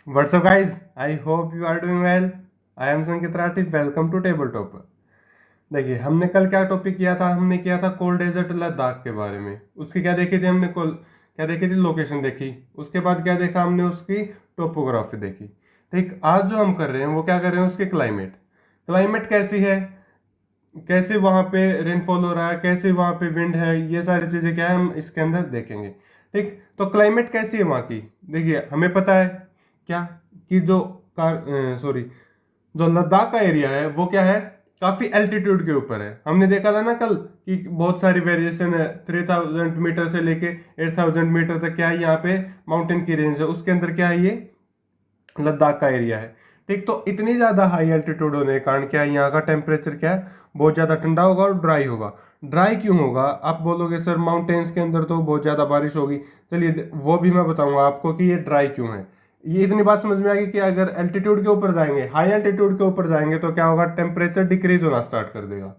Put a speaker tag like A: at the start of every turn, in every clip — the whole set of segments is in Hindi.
A: What's up, guys? I hope you are doing well. I am Sanket Rathi. Welcome to table top. देखिए, हमने कल क्या टॉपिक किया था? हमने किया था कोल्ड डेजर्ट लद्दाख के बारे में। उसकी क्या देखी थी हमने? क्या देखी थी? लोकेशन देखी। उसके बाद क्या देखा हमने? उसकी टोपोग्राफी देखी। ठीक, आज जो हम कर रहे हैं वो क्या कर रहे हैं? उसके क्लाइमेट। क्लाइमेट कैसी है, कैसे वहाँ पे रेनफॉल हो रहा है, कैसे वहाँ पे विंड है, ये सारी चीज़ें क्या है हम इसके अंदर देखेंगे। ठीक, तो क्लाइमेट कैसी है वहाँ की? देखिए, हमें पता है क्या कि सॉरी, जो लद्दाख का एरिया है वो क्या है, काफी एल्टीट्यूड के ऊपर है। हमने देखा था ना कल कि बहुत सारी वेरिएशन है, 3000 मीटर से लेके 8000 मीटर तक क्या है यहाँ पे माउंटेन की रेंज है। उसके अंदर क्या है, ये लद्दाख का एरिया है। ठीक, तो इतनी ज्यादा हाई एल्टीट्यूड होने के कारण क्या है, यहाँ का टेम्परेचर क्या है, बहुत ज्यादा ठंडा होगा और ड्राई होगा। ड्राई क्यों होगा? आप बोलोगे सर माउंटेन्स के अंदर तो बहुत ज्यादा बारिश होगी। चलिए वो भी मैं बताऊंगा आपको कि ये ड्राई क्यों है। ये इतनी बात समझ में आ गई कि अगर एल्टीट्यूड के ऊपर जाएंगे, हाई एल्टीट्यूड के ऊपर जाएंगे तो क्या होगा, टेम्परेचर डिक्रीज होना स्टार्ट कर देगा।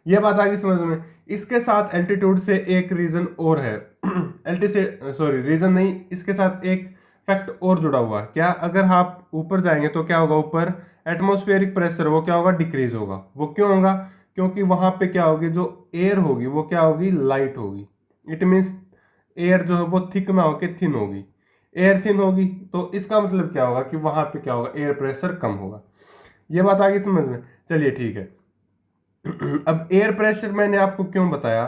A: ये बात आ गई समझ में। इसके साथ एल्टीट्यूड से एक रीजन और है एल्टी से सॉरी रीजन नहीं, इसके साथ एक फैक्ट और जुड़ा हुआ है। क्या? अगर आप ऊपर जाएंगे तो क्या होगा, ऊपर एटमॉस्फेरिक प्रेशर वो क्या होगा, डिक्रीज होगा। वो क्यों होगा? क्योंकि वहां पे क्या होगी, जो एयर होगी वो क्या होगी, लाइट होगी। इट मीन्स एयर जो है वो थिक ना होके थिन होगी। एयर थिन होगी तो इसका मतलब क्या होगा कि वहां पे क्या होगा, एयर प्रेशर कम होगा। ये बात आ गई समझ में? चलिए ठीक है। अब एयर प्रेशर मैंने आपको क्यों बताया,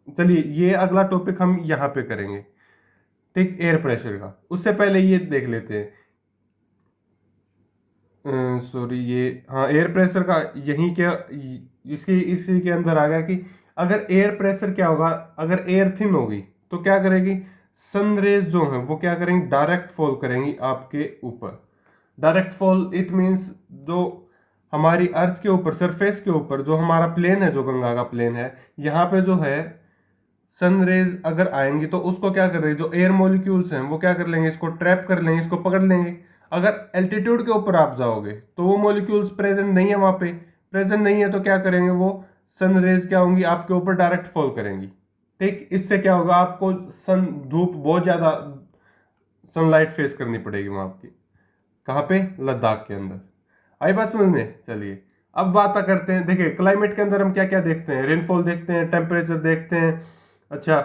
A: चलिए ये अगला टॉपिक हम यहाँ पे करेंगे। ठीक, एयर प्रेशर का। उससे पहले ये देख लेते हैं, सॉरी, ये हाँ एयर प्रेशर का यही क्या, इसकी इसी के अंदर आ गया कि अगर एयर प्रेशर क्या होगा, अगर एयर थिन होगी तो क्या करेगी, सन रेज जो है वो क्या करेंगी, डायरेक्ट फॉल करेंगी आपके ऊपर। डायरेक्ट फॉल इट मीन्स जो हमारी अर्थ के ऊपर, सरफेस के ऊपर जो हमारा प्लेन है, जो गंगा का प्लेन है, यहाँ पे जो है सन रेज अगर आएंगी तो उसको क्या कर रही है, जो एयर मॉलिक्यूल्स हैं वो क्या कर लेंगे, इसको ट्रैप कर लेंगे, इसको पकड़ लेंगे। अगर एल्टीट्यूड के ऊपर आप जाओगे तो वो मॉलिक्यूल्स प्रेजेंट नहीं है, वहां पे प्रेजेंट नहीं है तो क्या करेंगे, वो सन रेज क्या होंगी, आपके ऊपर डायरेक्ट फॉल करेंगी। ठीक, इससे क्या होगा, आपको सन धूप बहुत ज्यादा सनलाइट फेस करनी पड़ेगी वहां आपकी। कहाँ पे? लद्दाख के अंदर। आई बात समझ में? चलिए अब बात करते हैं। देखिए क्लाइमेट के अंदर हम क्या क्या देखते हैं, रेनफॉल देखते हैं, टेम्परेचर देखते हैं, अच्छा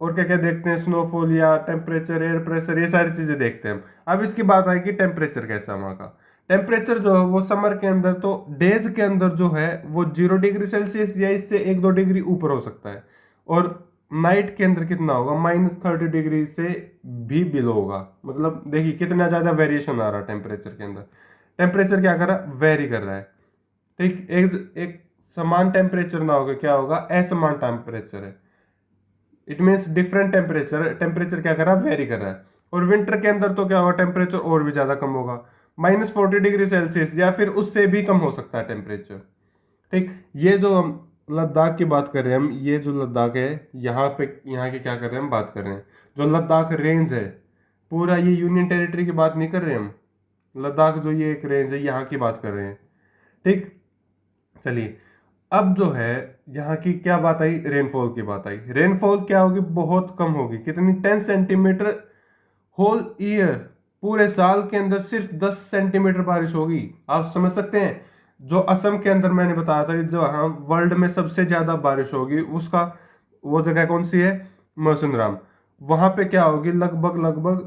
A: और क्या क्या देखते हैं, स्नोफॉल या टेम्परेचर, एयर प्रेशर, ये सारी चीजें देखते हैं हम। अब इसकी बात आएगी टेम्परेचर कैसा है वहाँ का। टेम्परेचर जो है वो समर के अंदर तो डेज के अंदर जो है वो 0 डिग्री सेल्सियस या इससे 1-2 डिग्री ऊपर हो सकता है। और नाइट के अंदर कितना होगा, -30 डिग्री से भी बिलो होगा। मतलब देखिए कितना ज्यादा वेरिएशन आ रहा है टेम्परेचर के अंदर। टेम्परेचर क्या कर रहा है, वेरी कर रहा है। ठीक, एक एक समान टेम्परेचर ना होगा, क्या होगा, असमान टेम्परेचर है। It means different temperature, temperature क्या कर रहा है, वेरी कर रहा है। और विंटर के अंदर तो क्या होगा, टेम्परेचर और भी ज्यादा कम होगा, -40 डिग्री सेल्सियस या फिर उससे भी कम हो सकता है टेम्परेचर। ठीक, ये जो हम लद्दाख की बात कर रहे हैं, हम ये जो लद्दाख है, यहाँ पे यहाँ की क्या कर रहे हैं, हम बात कर रहे हैं जो लद्दाख रेंज है। पूरा ये यूनियन टेरिटरी की बात नहीं कर रहे हम, लद्दाख जो ये एक रेंज है यहाँ की बात कर रहे हैं। ठीक, चलिए अब जो है यहाँ की क्या बात आई, रेनफॉल की बात आई। रेनफॉल क्या होगी, बहुत कम होगी। कितनी? 10 सेंटीमीटर होल ईयर। पूरे साल के अंदर सिर्फ 10 सेंटीमीटर बारिश होगी। आप समझ सकते हैं, जो असम के अंदर मैंने बताया था कि जो हाँ वर्ल्ड में सबसे ज्यादा बारिश होगी, उसका वो जगह कौन सी है, मौसिनराम। वहां पे क्या होगी, लगभग लगभग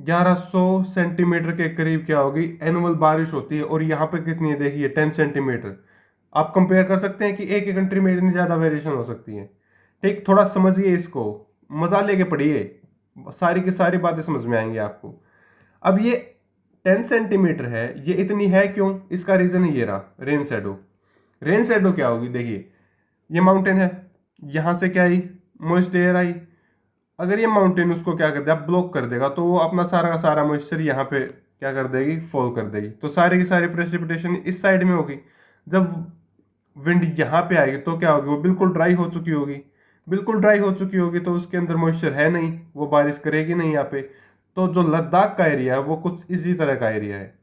A: 1100 सेंटीमीटर के करीब क्या होगी, एनुअल बारिश होती है। और यहाँ पे कितनी है, देखिए 10 सेंटीमीटर। आप कंपेयर कर सकते हैं कि एक ही कंट्री में इतनी ज्यादा वेरिएशन हो सकती है। ठीक, थोड़ा समझिए इसको, मजा लेके पढ़िए, सारी की सारी बातें समझ में आएंगी आपको। अब ये 10 सेंटीमीटर है, ये इतनी है क्यों? इसका रीजन ही ये रहा, रेन शेडो। रेन शेडो क्या होगी, देखिए ये माउंटेन है, यहां से क्या आई, मॉइस्ट एयर आई। अगर ये माउंटेन उसको क्या कर देगा, ब्लॉक कर देगा, तो वो अपना सारा का सारा मॉइस्चर यहाँ पे क्या कर देगी, फॉल कर देगी। तो सारी की सारी प्रेसिपिटेशन इस साइड में होगी। जब विंड यहाँ पे आएगी तो क्या होगी, वो बिल्कुल ड्राई हो चुकी होगी। बिल्कुल ड्राई हो चुकी होगी तो उसके अंदर मॉइस्चर है नहीं, वो बारिश करेगी नहीं यहाँ पे। तो जो लद्दाख का एरिया है वो कुछ इसी तरह का एरिया है।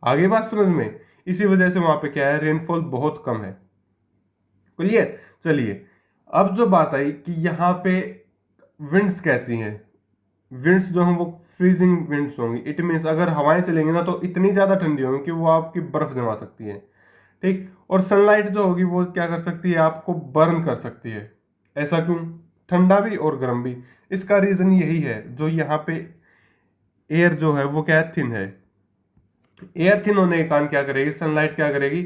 A: आगे बात समझ में? इसी वजह से वहां पे क्या है, रेनफॉल बहुत कम है। क्लियर? चलिए अब जो बात आई कि यहाँ पे विंड्स कैसी हैं। विंड्स जो हैं वो फ्रीजिंग विंड्स होंगी। इट मीन्स अगर हवाएं चलेंगी ना तो इतनी ज़्यादा ठंडी होंगी कि वो आपकी बर्फ जमा सकती है। ठीक। और सनलाइट जो होगी वो क्या कर सकती है, आपको बर्न कर सकती है। ऐसा क्यों, ठंडा भी और गर्म भी। इसका रीजन यही है, जो यहाँ पे एयर जो है वो क्या है, थिन है। एयर थिन होने के कारण क्या करेगी, सनलाइट क्या करेगी,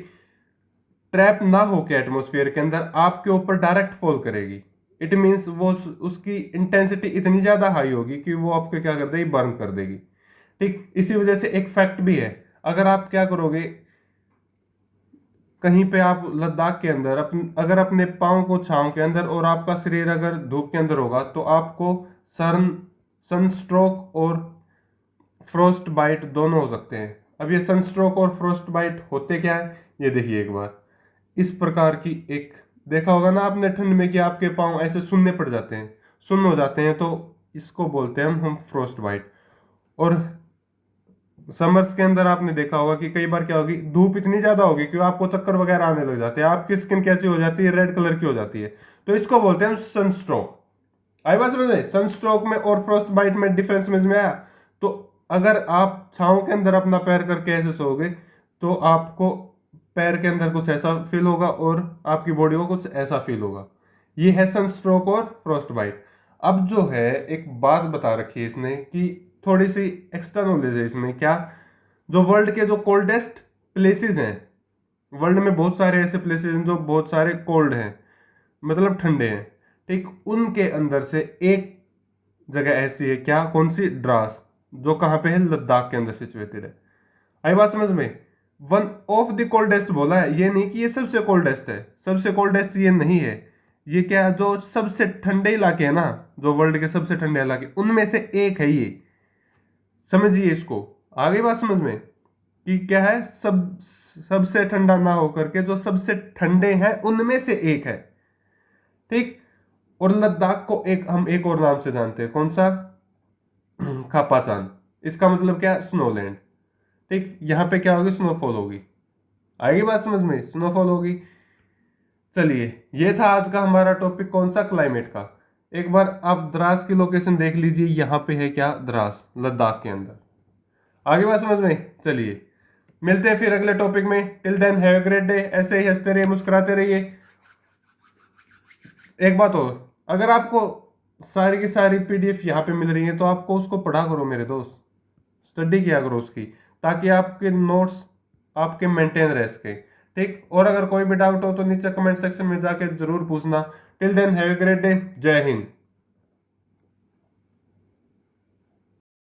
A: ट्रैप ना होके एटमॉस्फेयर के अंदर आपके ऊपर डायरेक्ट फॉल करेगी। इट मीन्स वो उसकी इंटेंसिटी इतनी ज्यादा हाई होगी कि वो आपको क्या कर देगी, बर्न कर देगी। ठीक। इसी वजह से एक फैक्ट भी है, अगर आप क्या करोगे, कहीं पे आप लद्दाख के अंदर अगर अपने पाँव को छांव के अंदर और आपका शरीर अगर धूप के अंदर होगा तो आपको सनस्ट्रोक और फ्रोस्ट बाइट दोनों हो सकते हैं। अब ये सनस्ट्रोक और फ्रोस्ट बाइट होते क्या है, ये देखिए एक बार। इस प्रकार की एक, देखा होगा ना आपने ठंड में कि आपके पाँव ऐसे सुन्ने पड़ जाते हैं, सुन्न हो जाते हैं, तो इसको बोलते हैं हम फ्रोस्ट बाइट। और समर्स के अंदर आपने देखा होगा कि कई बार क्या होगी, धूप इतनी ज्यादा होगी कि आपको चक्कर वगैरह आने लग जाते हैं, आपकी स्किन कैसी हो जाती है, रेड कलर की हो जाती है, तो इसको बोलते हैं सनस्ट्रोक। आई बात समझ में, सनस्ट्रोक में और फ्रॉस्ट बाइट में डिफरेंस समझ में आया। तो अगर आप छांव के अंदर अपना पैर करके ऐसे सोओगे तो आपको पैर के अंदर कुछ ऐसा फील होगा और आपकी बॉडी को कुछ ऐसा फील होगा। ये है सनस्ट्रोक और फ्रॉस्ट बाइट। अब जो है एक बात बता रखी है इसने कि थोड़ी सी एक्स्ट्रा नॉलेज है इसमें, क्या, जो वर्ल्ड के जो कोल्डेस्ट प्लेसेस हैं, वर्ल्ड में बहुत सारे ऐसे प्लेसेस हैं जो बहुत सारे कोल्ड हैं, मतलब ठंडे हैं। ठीक। उनके अंदर से एक जगह ऐसी है, क्या, कौन सी, द्रास, जो कहाँ पे है, लद्दाख के अंदर सिचुएटेड है। आई बात समझ में, वन ऑफ द कोल्डेस्ट बोला है, ये नहीं कि ये सबसे कोल्डेस्ट है, सबसे कोल्डेस्ट ये नहीं है। ये क्या, जो सबसे ठंडे इलाके हैं ना, जो वर्ल्ड के सबसे ठंडे इलाके, उनमें से एक है ये। समझिए इसको, आगे बात समझ में कि क्या है, सबसे ठंडा ना होकर के जो सबसे ठंडे हैं उनमें से एक है। ठीक। और लद्दाख को हम एक और नाम से जानते हैं, कौन सा, खापाचान। इसका मतलब क्या है, स्नोलैंड। ठीक। यहां पे क्या होगी, स्नोफॉल होगी। आएगी बात समझ में, स्नोफॉल होगी। चलिए, ये था आज का हमारा टॉपिक, कौन सा, क्लाइमेट का। एक बार आप द्रास की लोकेशन देख लीजिए, यहां पे है क्या, द्रास, लद्दाख के अंदर। आगे बात समझ में। चलिए, मिलते हैं फिर अगले टॉपिक में। Till then have a great day. ऐसे ही हंसते रहिए, मुस्कुराते रहिए। एक बात और, अगर आपको सारी की सारी पीडीएफ यहाँ पे मिल रही है तो आपको उसको पढ़ा करो मेरे दोस्त, स्टडी किया करो उसकी, ताकि आपके नोट्स आपके मेंटेन रह सके। ठीक। और अगर कोई भी डाउट हो तो नीचे कमेंट सेक्शन में जाके जरूर पूछना। Till then have a great day. जय हिंद।